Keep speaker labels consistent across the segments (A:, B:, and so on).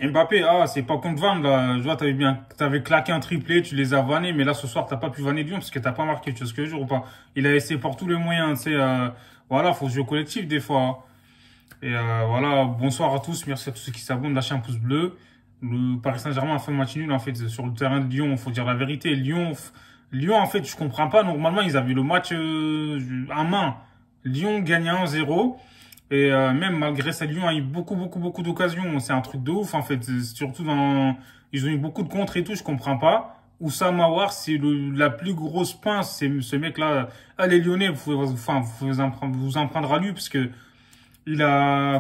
A: Mbappé, c'est pas contre Van, là. Je vois, t'avais claqué un triplé, tu les as vannés, mais là, ce soir, t'as pas pu vanner Lyon parce que t'as pas marqué, tu vois ce que je veux dire ou pas? Il a essayé par tous les moyens, tu sais, voilà, faut jouer au collectif des fois, hein. Et voilà, bonsoir à tous, merci à tous ceux qui s'abonnent, lâchez un pouce bleu. Le Paris Saint-Germain a fait un match nul, en fait, sur le terrain de Lyon, faut dire la vérité. Lyon, en fait, je comprends pas, normalement, ils avaient le match en main. Lyon gagnait 1-0. Et même malgré ça, Lyon a eu beaucoup, beaucoup, beaucoup d'occasions. C'est un truc de ouf, en fait. Surtout ils ont eu beaucoup de contres et tout, je comprends pas. Oussama Aouar, c'est la plus grosse pince. C'est ce mec-là. Ah, les Lyonnais, vous pouvez vous en prendre à lui, parce que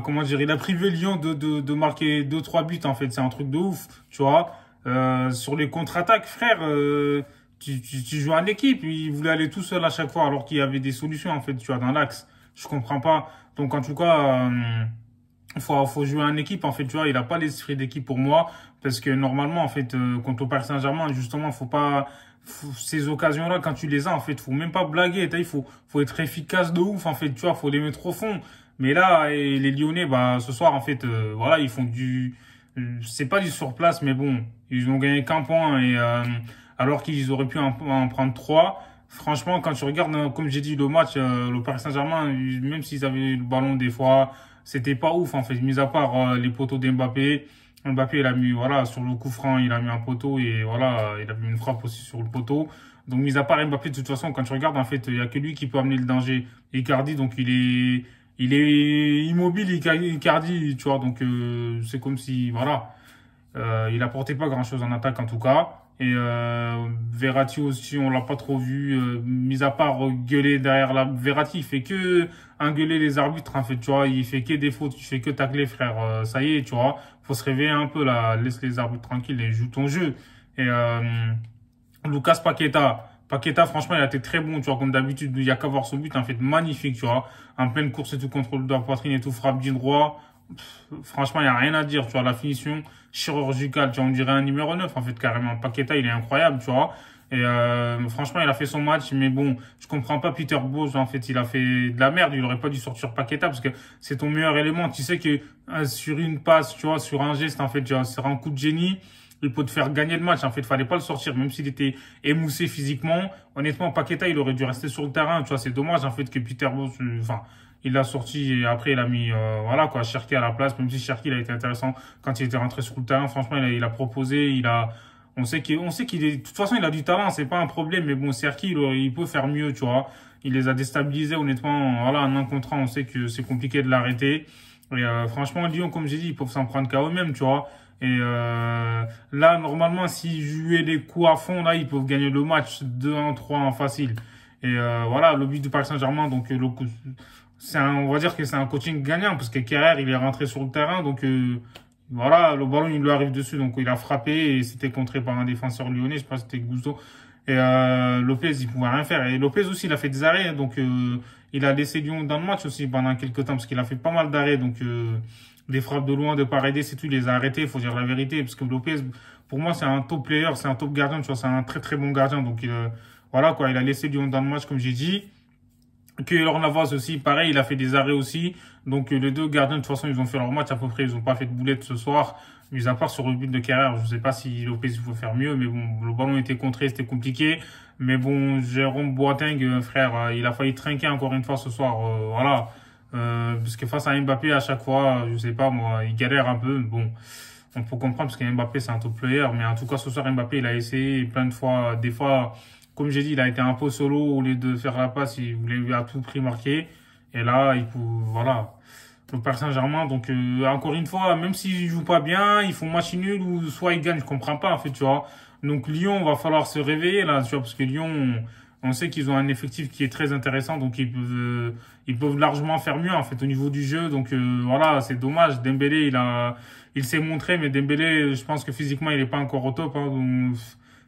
A: comment dire, il a privé Lyon de marquer deux trois buts, en fait. C'est un truc de ouf, tu vois. Sur les contre-attaques, frère, tu joues en équipe. Il voulait aller tout seul à chaque fois, alors qu'il y avait des solutions, en fait, tu vois, dans l'axe. Je comprends pas. Donc, en tout cas, faut jouer en équipe, en fait, tu vois. Il a pas l'esprit d'équipe pour moi, parce que normalement, en fait, contre le Paris Saint-Germain, justement, faut pas, ces occasions-là, quand tu les as, en fait, faut même pas blaguer. Faut être efficace de ouf, en fait, tu vois. Faut les mettre au fond. Mais là, et les Lyonnais, bah, ce soir, en fait, voilà, ils font c'est pas du surplace, mais bon, ils ont gagné qu'un point, et alors qu'ils auraient pu en prendre trois. Franchement, quand tu regardes, comme j'ai dit, le match, le Paris Saint-Germain, même s'ils avaient le ballon des fois, c'était pas ouf, en fait, mis à part les poteaux d'Mbappé. Mbappé, il a mis, voilà, sur le coup franc, il a mis un poteau, et voilà, il a mis une frappe aussi sur le poteau. Donc, mis à part Mbappé, de toute façon, quand tu regardes, en fait, il y a que lui qui peut amener le danger. Icardi, donc il est immobile, Icardi, tu vois. Donc, c'est comme si, voilà, il apportait pas grand-chose en attaque, en tout cas. Et Verratti aussi, on l'a pas trop vu, mis à part gueuler derrière Verratti, il fait que engueuler les arbitres, en fait, tu vois. Il fait que des fautes, il fait que tacler, frère. Ça y est, tu vois. Faut se réveiller un peu, là. Laisse les arbitres tranquilles et joue ton jeu. Et Lucas Paqueta. Paqueta, franchement, il a été très bon, tu vois, comme d'habitude, il y a qu'à voir son but, en fait, magnifique, tu vois. En pleine course et tout, contrôle de la poitrine et tout, frappe du droit. Franchement, il n'y a rien à dire, tu vois, la finition chirurgicale, tu vois, on dirait un numéro 9 en fait, carrément. Paqueta, il est incroyable, tu vois. Et franchement, il a fait son match, mais bon, je comprends pas Peter Bosz, en fait, il a fait de la merde, il aurait pas dû sortir Paqueta, parce que c'est ton meilleur élément. Tu sais que sur une passe, tu vois, sur un geste, en fait, tu vois, sur un coup de génie, il peut te faire gagner le match. En fait, fallait pas le sortir, même s'il était émoussé physiquement. Honnêtement, Paqueta, il aurait dû rester sur le terrain. Tu vois, c'est dommage, en fait, que Peter Bosz, enfin, il l'a sorti et après, il a mis, voilà, quoi, Cherki à la place. Même si Cherki, il a été intéressant quand il était rentré sur le terrain. Franchement, il a proposé, on sait qu'il est, de toute façon, il a du talent, c'est pas un problème. Mais bon, Cherki, il peut faire mieux, tu vois. Il les a déstabilisés, honnêtement. Voilà, en un contre un, on sait que c'est compliqué de l'arrêter. Et franchement, Lyon, comme j'ai dit, ils peuvent s'en prendre qu'à eux-mêmes, tu vois. Et là, normalement, s'ils jouaient les coups à fond, là, ils peuvent gagner le match 2-1, 3-1 facile. Et voilà, le but du Paris Saint-Germain, donc on va dire que c'est un coaching gagnant, parce que Kerrer, il est rentré sur le terrain, donc voilà, le ballon, il lui arrive dessus, donc il a frappé, et c'était contré par un défenseur lyonnais, je sais pas si c'était Gouzo. Et Lopez, il pouvait rien faire. Et Lopez aussi, il a fait des arrêts, donc il a laissé Lyon dans le match aussi pendant quelques temps, parce qu'il a fait pas mal d'arrêts, donc des frappes de loin de Paredes c'est tout, il les a arrêtés, il faut dire la vérité, parce que Lopez, pour moi, c'est un top player, c'est un top gardien, tu vois, c'est un très très bon gardien, donc voilà quoi, il a laissé Lyon dans le match, comme j'ai dit. Keylor Navas aussi, pareil, il a fait des arrêts aussi. Donc les deux gardiens, de toute façon, ils ont fait leur match à peu près. Ils ont pas fait de boulette ce soir. Mis à part sur le but de Carrère, je sais pas si Lopez il faut faire mieux, mais bon, le ballon était contré, c'était compliqué. Mais bon, Jérôme Boateng, frère, il a failli trinquer encore une fois ce soir. Voilà. Parce que face à Mbappé, à chaque fois, je sais pas moi, il galère un peu. Bon, on peut comprendre parce que Mbappé c'est un top player, mais en tout cas ce soir Mbappé il a essayé plein de fois, des fois, comme j'ai dit, il a été un peu solo au lieu de faire la passe, il voulait à tout prix marquer. Et là, voilà, le Paris Saint-Germain. Donc encore une fois, même s'ils jouent pas bien, ils font match nul ou soit ils gagnent, je comprends pas en fait, tu vois. Donc Lyon, va falloir se réveiller là, tu vois, parce que Lyon, on sait qu'ils ont un effectif qui est très intéressant, donc ils peuvent largement faire mieux en fait au niveau du jeu. Donc voilà, c'est dommage. Dembélé, il s'est montré, mais Dembélé, je pense que physiquement, il est pas encore au top. Hein, donc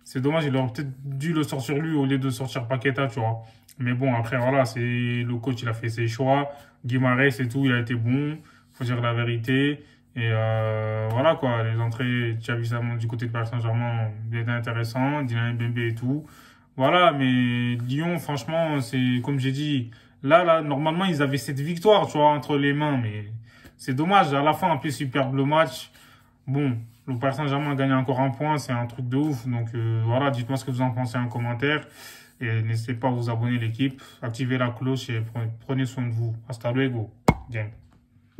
A: c'est dommage, il aurait peut-être dû le sortir lui au lieu de sortir Paqueta, tu vois. Mais bon, après voilà, c'est le coach, il a fait ses choix. Guimarães et tout, il a été bon, faut dire la vérité. Et voilà quoi, les entrées, Xavi Simons du côté de Paris Saint-Germain, bien intéressant, Dylan Mbembe et tout. Voilà, mais Lyon, franchement, c'est comme j'ai dit, là, normalement, ils avaient cette victoire, tu vois, entre les mains, mais c'est dommage. À la fin, en plus, ils perdent le match. Bon, le Paris Saint-Germain a gagné encore un point, c'est un truc de ouf. Donc voilà, dites-moi ce que vous en pensez en commentaire. Et n'hésitez pas à vous abonner à l'équipe, activez la cloche et prenez soin de vous. Hasta luego. Bien.